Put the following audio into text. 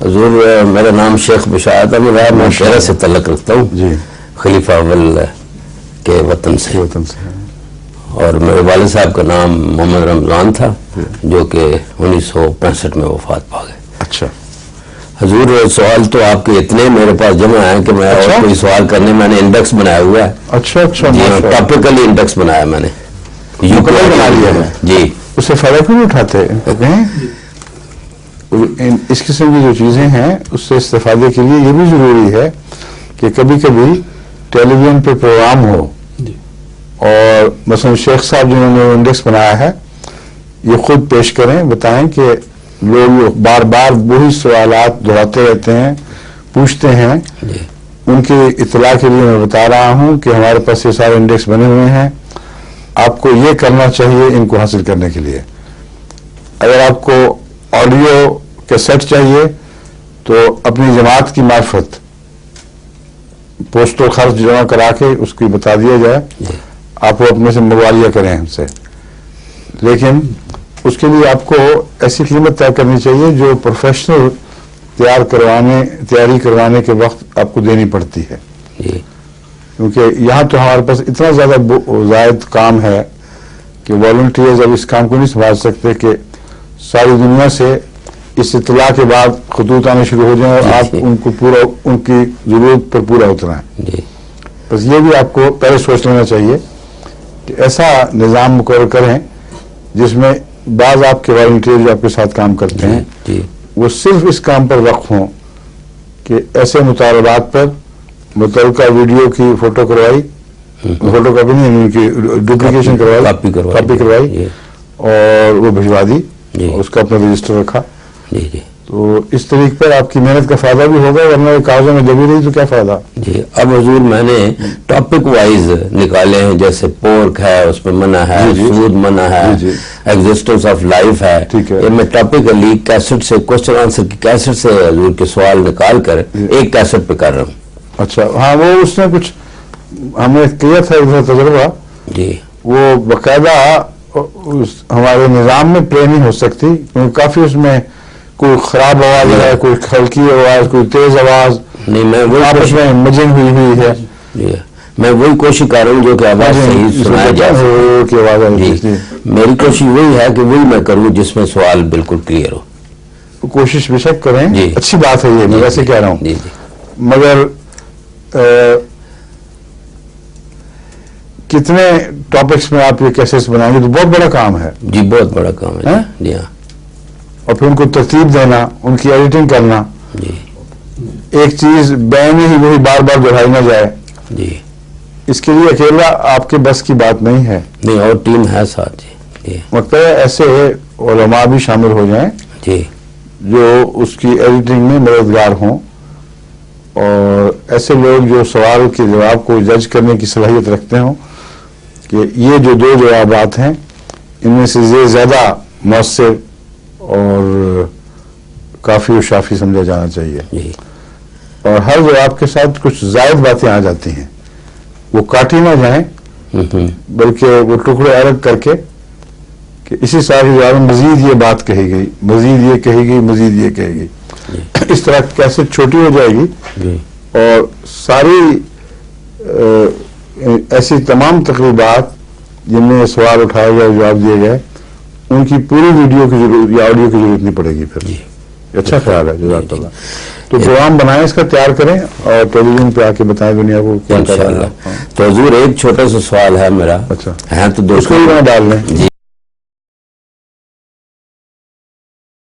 حضور میرا نام شیخ بشارت احمد ہے، میں شہرہ سے تعلق رکھتا ہوں جی خلیفہ اول کے وطن سے، اور میرے والد صاحب کا نام محمد رمضان تھا جو کہ 1965 میں وفات پا گئے۔ اچھا حضور سوال تو آپ کے اتنے میرے پاس جمع ہیں کہ میں اور کوئی سوال کرنے میں نے انڈیکس بنایا ہوا ہے۔ اچھا اچھا جی ہاں، ٹاپیکلی انڈیکس بنایا میں نے، مکمل بنا لیا ہے جی۔ اس سے فائدہ کیوں نہیں اٹھاتے؟ اس قسم کی جو چیزیں ہیں اس سے استفادے کے لیے یہ بھی ضروری ہے کہ کبھی کبھی ٹیلی ویژن پہ پروگرام ہو، اور مثلا شیخ صاحب جنہوں نے انڈیکس بنایا ہے یہ خود پیش کریں، بتائیں کہ لوگ بار بار وہی سوالات دہراتے رہتے ہیں، پوچھتے ہیں۔ ان کی اطلاع کے لیے میں بتا رہا ہوں کہ ہمارے پاس یہ سارے انڈیکس بنے ہوئے ہیں، آپ کو یہ کرنا چاہیے ان کو حاصل کرنے کے لیے۔ اگر آپ کو آڈیو کیسٹ چاہیے تو اپنی جماعت کی معرفت پوسٹل خرچ جمع کرا کے اس کی بتا دیا جائے، آپ وہ اپنے سے منگوا لیا کریں ہم سے، لیکن اس کے لیے آپ کو ایسی قیمت طے کرنی چاہیے جو پروفیشنل تیاری کروانے کے وقت آپ کو دینی پڑتی ہے، کیونکہ یہاں تو ہمارے پاس اتنا زیادہ زائد کام ہے کہ والنٹیئرز اب اس کام کو نہیں سنبھال سکتے کہ ساری دنیا سے اس اطلاع کے بعد خطوط آنے شروع ہو جائیں اور آپ ان کو پورا ان کی ضرورت پر پورا اترائیں۔ بس یہ بھی آپ کو پہلے سوچ لینا چاہیے کہ ایسا نظام مقرر کریں جس میں بعض آپ کے والنٹیئر جو آپ کے ساتھ کام کرتے ہیں وہ صرف اس کام پر وقف ہوں کہ ایسے مطالبات پر متعلقہ ویڈیو کی فوٹو کروائی، فوٹو کاپی نہیں، ان کی ڈپلیکیشن کروائی، کاپی کروائی اور وہ بھجوا دی، اس کا اپنا رجسٹر رکھا۔ تو اس طریقے پر آپ کی محنت کا فائدہ بھی ہوگا، ورنہ کاغذوں میں دبی رہی تو کیا فائدہ۔ جی اب حضور میں نے ٹاپک وائز نکالے ہیں، جیسے پورک ہے اس میں منع ہے، سود منع ہے، ایگزسٹنس آف لائف ہے، یہ میں ٹاپیکلی کیسٹ سے کوسچن آنسر کی کیسٹ سے حضور کے سوال نکال کر ایک کیسٹ پہ کر رہا ہوں۔ اچھا ہاں، وہ اس نے کچھ ہم نے کیا تھا تجربہ، جی وہ باقاعدہ ہمارے نظام میں پلے نہیں ہو سکتی کیونکہ کافی اس میں کوئی خراب آواز ہے، کوئی ہلکی آواز، کوئی تیز آواز، نہیں میں وہی آپس میں مجنگ ہوئی ہے، میں وہی کوشش کر رہا ہوں جو کہ آواز صحیح سنایا جا سکے۔ میری کوشش وہی ہے کہ وہی میں کروں جس میں سوال بالکل کلیئر ہو۔ کوشش بے شک کریں، اچھی بات ہے یہ، میں ویسے کہہ رہا ہوں، مگر کتنے ٹاپکس میں آپ یہ کیسز بنائیں گے تو بہت بڑا کام ہے۔ جی بہت بڑا کام ہے جی ہاں، اور پھر ان کو ترتیب دینا، ان کی ایڈیٹنگ کرنا، جی ایک چیز بین ہی وہی بار بار دہرائی نہ جائے، جی اس کے لیے اکیلا آپ کے بس کی بات نہیں ہے، نہیں اور ٹیم ہے ساتھ جی۔ مطلب ایسے علماء بھی شامل ہو جائیں جی جو اس کی ایڈیٹنگ میں مددگار ہوں، اور ایسے لوگ جو سوال کے جواب کو جج کرنے کی صلاحیت رکھتے ہوں کہ یہ جو دو جوابات ہیں ان میں سے یہ زیادہ مؤثر اور کافی و شافی سمجھا جانا چاہیے، اور ہر جواب کے ساتھ کچھ زائد باتیں آ جاتی ہیں، وہ کاٹی نہ جائیں بلکہ وہ ٹکڑے الگ کر کے کہ اسی سارے جواب میں مزید یہ بات کہی گئی، مزید یہ کہی گئی، مزید یہ کہی گئی، اس طرح کیسے چھوٹی ہو جائے گی، اور ساری ایسی تمام تقریبات جن میں سوال اٹھایا جائے، جواب دیا جائے، ان کی پوری ویڈیو کی ضرورت یا آڈیو کی ضرورت نہیں پڑے گی پھر۔ اچھا خیال ہے، جزاک اللہ۔ تو پروگرام بنائیں، اس کا تیار کریں اور ٹیلی ویژن پہ آ کے بتائیں دنیا کو کیا کر رہا ہے۔ تو حضور ایک چھوٹا سا سوال ہے میرا، اچھا ہیں تو اس کو بھی میں ڈال لیں۔